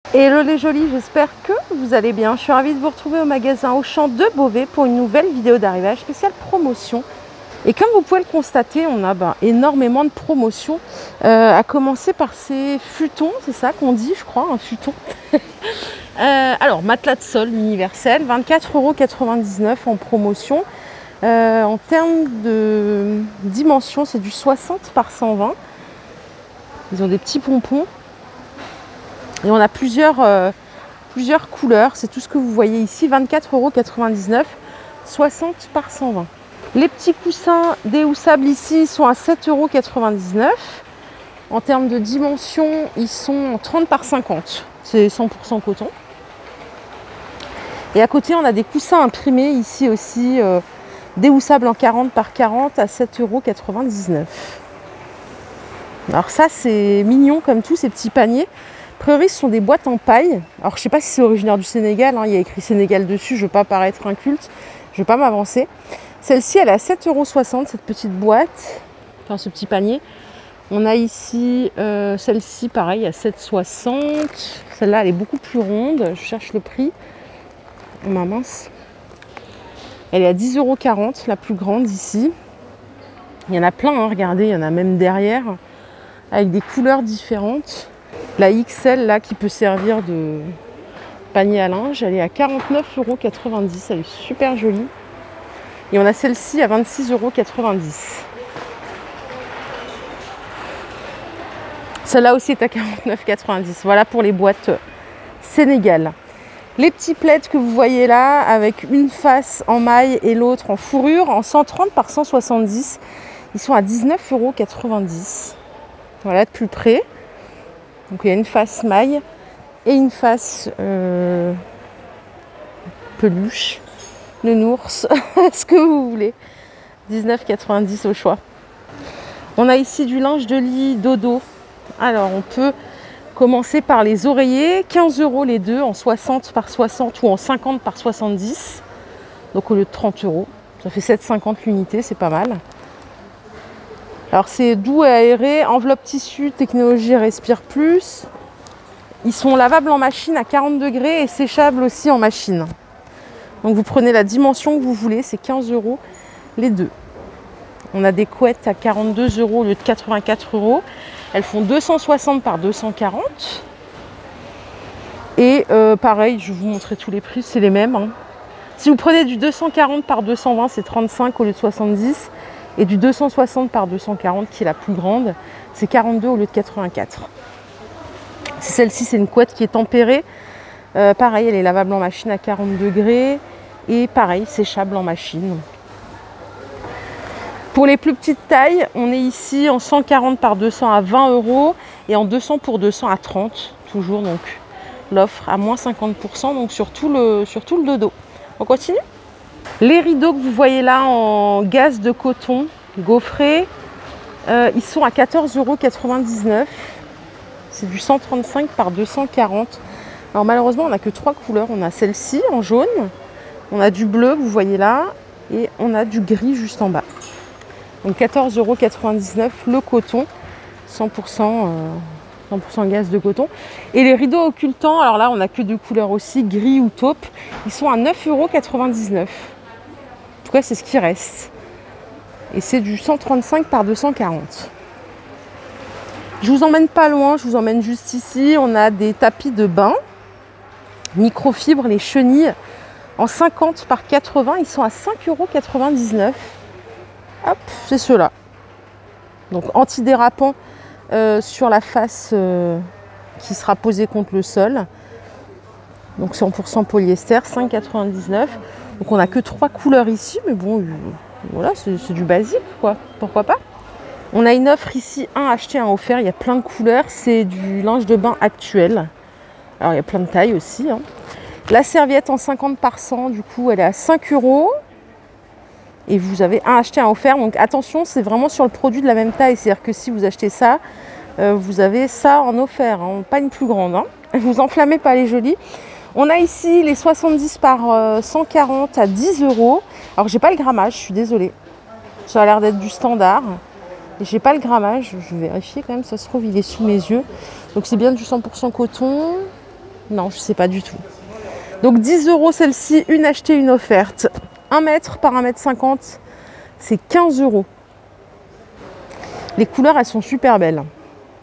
Hello les jolis, j'espère que vous allez bien. Je suis ravie de vous retrouver au magasin Auchan de Beauvais pour une nouvelle vidéo d'arrivage spéciale promotion. Et comme vous pouvez le constater, on a énormément de promotions, à commencer par ces futons, c'est ça qu'on dit, je crois, un futon. Alors, matelas de sol universel, 24,99 € en promotion. En termes de dimension, c'est du 60 par 120. Ils ont des petits pompons. Et on a plusieurs couleurs, c'est tout ce que vous voyez ici, 24,99 €, 60 par 120. Les petits coussins déhoussables ici sont à 7,99 €. En termes de dimension, ils sont en 30 par 50, c'est 100% coton. Et à côté, on a des coussins imprimés ici aussi, déhoussables en 40 par 40 à 7,99 €. Alors ça, c'est mignon comme tout, ces petits paniers. A priori, ce sont des boîtes en paille. Alors, je ne sais pas si c'est originaire du Sénégal. Il y a écrit Sénégal dessus. Je ne veux pas paraître inculte. Je ne vais pas m'avancer. Celle-ci, elle est à 7,60 €, cette petite boîte. Enfin, ce petit panier. On a ici celle-ci, pareil, à 7,60 €. Celle-là, elle est beaucoup plus ronde. Je cherche le prix. Oh, ma mince. Elle est à 10,40 €, la plus grande ici. Il y en a plein, hein, regardez. Il y en a même derrière, avec des couleurs différentes. La XL là qui peut servir de panier à linge, elle est à 49,90 €. Elle est super jolie. Et on a celle-ci à 26,90 €. Celle-là aussi est à 49,90 €. Voilà pour les boîtes Sénégal. Les petits plaids que vous voyez là, avec une face en maille et l'autre en fourrure, en 130 par 170, ils sont à 19,90 €. Voilà de plus près. Donc il y a une face maille et une face peluche, nounours, ce que vous voulez. 19,90 € au choix. On a ici du linge de lit dodo. Alors on peut commencer par les oreillers, 15 € les deux, en 60 par 60 ou en 50 par 70. Donc au lieu de 30 €, ça fait 7,50 € l'unité, c'est pas mal. Alors c'est doux et aéré, enveloppe tissu, technologie Respire Plus. Ils sont lavables en machine à 40 degrés et séchables aussi en machine. Donc vous prenez la dimension que vous voulez, c'est 15 € les deux. On a des couettes à 42 € au lieu de 84 €. Elles font 260 par 240. Et pareil, je vais vous montrer tous les prix, c'est les mêmes, hein. Si vous prenez du 240 par 220, c'est 35 au lieu de 70. Et du 260 par 240, qui est la plus grande, c'est 42 au lieu de 84. Celle-ci, c'est une couette qui est tempérée. Pareil, elle est lavable en machine à 40 degrés. Et pareil, séchable en machine. Pour les plus petites tailles, on est ici en 140 par 200 à 20 € et en 200 pour 200 à 30. Toujours donc l'offre à moins 50%, donc sur tout le dodo. On continue ? Les rideaux que vous voyez là en gaze de coton gaufré, ils sont à 14,99 €. C'est du 135 par 240. Alors malheureusement, on n'a que 3 couleurs. On a celle-ci en jaune, on a du bleu, vous voyez là, et on a du gris juste en bas. Donc 14,99 € le coton, 100% gaze de coton. Et les rideaux occultants, alors là, on n'a que 2 couleurs aussi, gris ou taupe. Ils sont à 9,99 €. En tout cas, c'est ce qui reste. Et c'est du 135 par 240. Je vous emmène pas loin, je vous emmène juste ici. On a des tapis de bain, microfibre, les chenilles, en 50 par 80. Ils sont à 5,99 €. Hop, c'est ceux-là. Donc antidérapant sur la face qui sera posée contre le sol. Donc 100% polyester, 5,99 €. Donc on n'a que 3 couleurs ici, mais bon, voilà, c'est du basique, quoi. Pourquoi pas. On a une offre ici, un acheté, un offert. Il y a plein de couleurs. C'est du linge de bain actuel. Alors il y a plein de tailles aussi, hein. La serviette en 50 par 100, du coup, elle est à 5 €. Et vous avez un acheté, un offert. Donc attention, c'est vraiment sur le produit de la même taille. C'est-à-dire que si vous achetez ça, vous avez ça en offert, hein, pas une plus grande, hein. Vous enflammez pas, les jolies. On a ici les 70 par 140 à 10 €. Alors j'ai pas le grammage, je suis désolée. Ça a l'air d'être du standard. Et j'ai pas le grammage, je vais vérifier quand même, ça se trouve il est sous mes yeux. Donc c'est bien du 100% coton. Non, je sais pas du tout. Donc 10 € celle-ci, une achetée, une offerte. 1 mètre par 1,50 m, c'est 15 €. Les couleurs, elles sont super belles.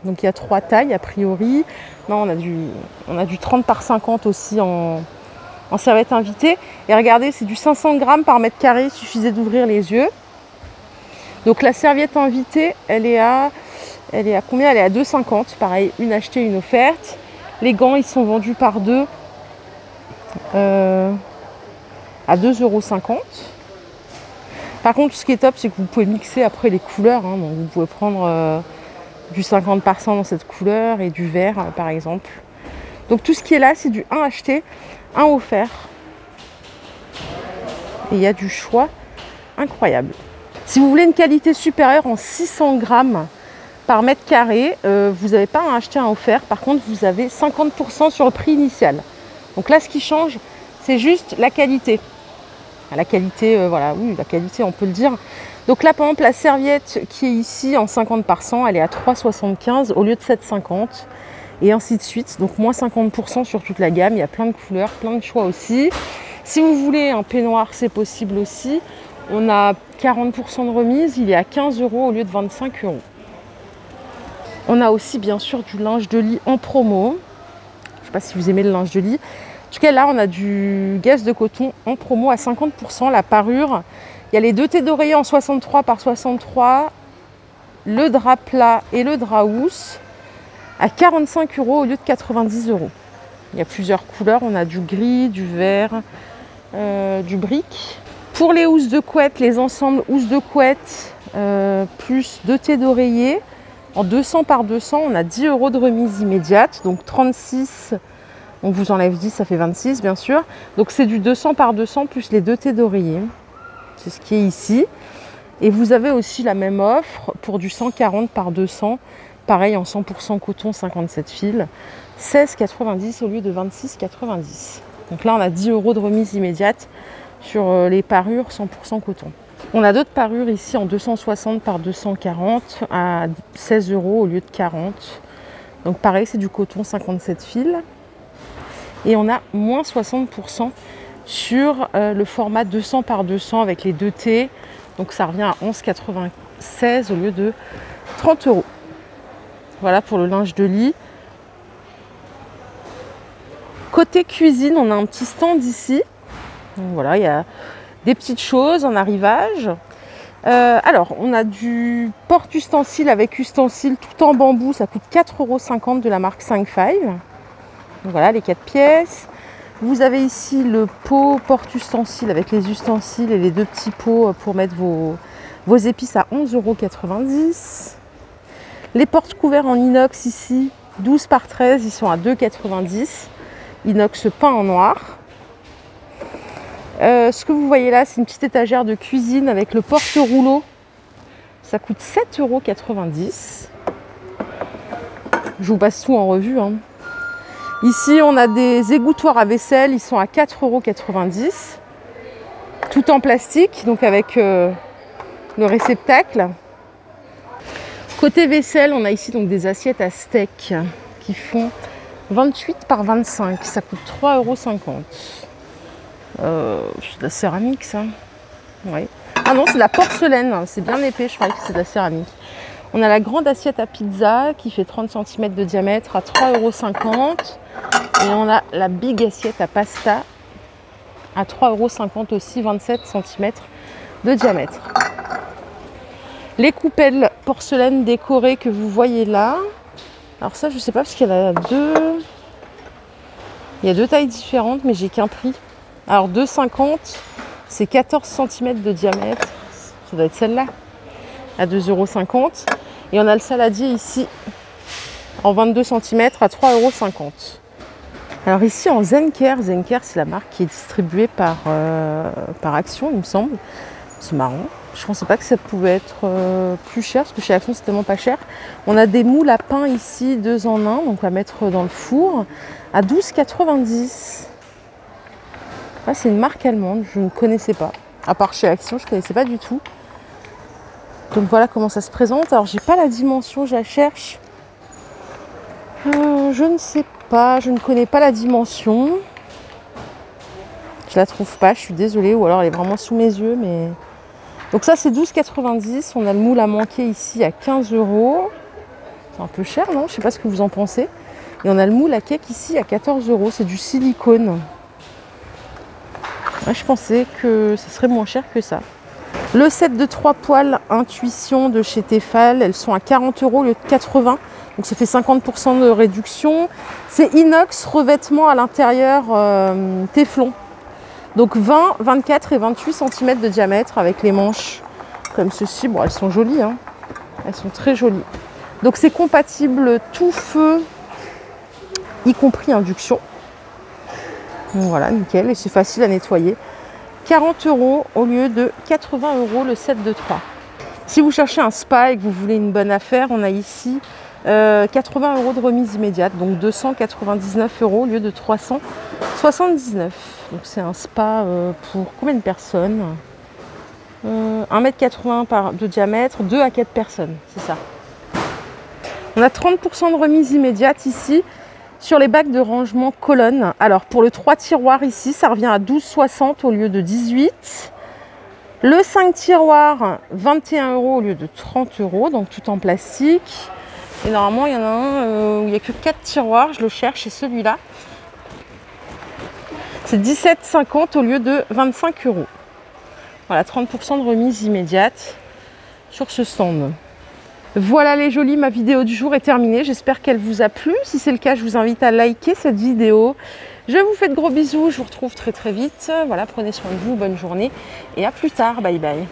Donc il y a 3 tailles a priori. Non, on a du 30 par 50 aussi en serviette invitée. Et regardez, c'est du 500 grammes par mètre carré, il suffisait d'ouvrir les yeux. Donc la serviette invitée, elle est à combien? Elle est à 2,50 €. Pareil, une achetée, une offerte. Les gants, ils sont vendus par deux à 2,50 €. Par contre, ce qui est top, c'est que vous pouvez mixer après les couleurs. Hein. Donc vous pouvez prendre du 50 par 100 dans cette couleur et du vert, par exemple. Donc tout ce qui est là, c'est du 1 acheté, 1 offert. Et il y a du choix incroyable. Si vous voulez une qualité supérieure en 600 grammes par mètre carré, vous n'avez pas un acheté, un offert. Par contre, vous avez 50% sur le prix initial. Donc là, ce qui change, c'est juste la qualité. La qualité, voilà, oui, la qualité, on peut le dire. Donc là, par exemple, la serviette qui est ici en 50 par 100, elle est à 3,75 au lieu de 7,50. Et ainsi de suite. Donc moins 50% sur toute la gamme. Il y a plein de couleurs, plein de choix aussi. Si vous voulez un peignoir, c'est possible aussi. On a 40% de remise. Il est à 15 € au lieu de 25 €. On a aussi bien sûr du linge de lit en promo. Je ne sais pas si vous aimez le linge de lit. En tout cas, là, on a du gaze de coton en promo à 50%. La parure, il y a les 2 thés d'oreiller en 63 par 63, le drap plat et le drap housse à 45 € au lieu de 90 €. Il y a plusieurs couleurs. On a du gris, du vert, du brique. Pour les housses de couette, les ensembles housses de couette plus 2 thés d'oreiller en 200 par 200, on a 10 € de remise immédiate. Donc 36, on vous enlève 10, ça fait 26 bien sûr. Donc c'est du 200 par 200 plus les 2 thés d'oreiller. C'est ce qui est ici. Et vous avez aussi la même offre pour du 140 par 200. Pareil en 100% coton, 57 fils. 16,90 € au lieu de 26,90 €. Donc là, on a 10 € de remise immédiate sur les parures 100% coton. On a d'autres parures ici en 260 par 240 à 16 € au lieu de 40. Donc pareil, c'est du coton 57 fils. Et on a moins 60% sur le format 200 par 200 avec les 2 T. Donc ça revient à 11,96 € au lieu de 30 €. Voilà pour le linge de lit. Côté cuisine, on a un petit stand ici. Donc voilà, il y a des petites choses en arrivage. Alors, on a du porte-ustensile avec ustensile tout en bambou. Ça coûte 4,50 € de la marque 5-5. Donc voilà, les 4 pièces. Vous avez ici le pot porte-ustensile avec les ustensiles et les 2 petits pots pour mettre vos épices à 11,90 €. Les porte-couverts en inox ici, 12 par 13, ils sont à 2,90 €. Inox peint en noir. Ce que vous voyez là, c'est une petite étagère de cuisine avec le porte-rouleau. Ça coûte 7,90 €. Je vous passe tout en revue. Hein. Ici, on a des égouttoirs à vaisselle. Ils sont à 4,90 €. Tout en plastique, donc avec le réceptacle. Côté vaisselle, on a ici donc des assiettes à steak qui font 28 par 25. Ça coûte 3,50 €. C'est de la céramique, ça. Oui. Ah non, c'est de la porcelaine. C'est bien épais, je croyais que c'est de la céramique. On a la grande assiette à pizza qui fait 30 cm de diamètre à 3,50 €. Et on a la big assiette à pasta à 3,50 € aussi, 27 cm de diamètre. Les coupelles porcelaine décorées que vous voyez là. Alors ça, je ne sais pas parce qu'il y a deux... Il y a 2 tailles différentes, mais j'ai qu'un prix. Alors 2,50 €, c'est 14 cm de diamètre. Ça doit être celle-là, à 2,50 €. Et on a le saladier ici, en 22 cm, à 3,50 €. Alors ici, en Zenker. Zenker, c'est la marque qui est distribuée par Action, il me semble. C'est marrant. Je ne pensais pas que ça pouvait être plus cher, parce que chez Action, c'est tellement pas cher. On a des moules à pain ici, 2 en 1, donc à mettre dans le four, à 12,90 €. Ah, c'est une marque allemande, je ne connaissais pas. À part chez Action, je ne connaissais pas du tout. Donc voilà comment ça se présente. Alors, j'ai pas la dimension, je la cherche. Je ne sais pas, je ne connais pas la dimension. Je la trouve pas, je suis désolée, ou alors elle est vraiment sous mes yeux, mais... Donc ça c'est 12,90 €. On a le moule à manquer ici à 15 €. C'est un peu cher, non? Je sais pas ce que vous en pensez. Et on a le moule à cake ici à 14 €. C'est du silicone. Ouais, je pensais que ce serait moins cher que ça. Le set de 3 poêles Intuition de chez Tefal, elles sont à 40 € au lieu de 80. Donc ça fait 50% de réduction. C'est inox, revêtement à l'intérieur téflon. Donc 20, 24 et 28 cm de diamètre avec les manches comme ceci. Bon, elles sont jolies, hein. Elles sont très jolies. Donc c'est compatible tout feu, y compris induction. Donc voilà, nickel. Et c'est facile à nettoyer. 40 € au lieu de 80 € le set de 3. Si vous cherchez un spa et que vous voulez une bonne affaire, on a ici 80 € de remise immédiate, donc 299 € au lieu de 379. Donc c'est un spa pour combien de personnes? 1,80 m de diamètre, 2 à 4 personnes, c'est ça. On a 30% de remise immédiate ici sur les bacs de rangement colonne. Alors pour le 3 tiroirs ici, ça revient à 12,60 € au lieu de 18. Le 5 tiroirs, 21 € au lieu de 30 €, donc tout en plastique. Et normalement, il y en a un où il n'y a que 4 tiroirs, je le cherche, c'est celui-là. C'est 17,50 € au lieu de 25 €. Voilà, 30% de remise immédiate sur ce stand. Voilà les jolis, ma vidéo du jour est terminée. J'espère qu'elle vous a plu. Si c'est le cas, je vous invite à liker cette vidéo. Je vous fais de gros bisous, je vous retrouve très très vite. Voilà, prenez soin de vous, bonne journée et à plus tard. Bye bye.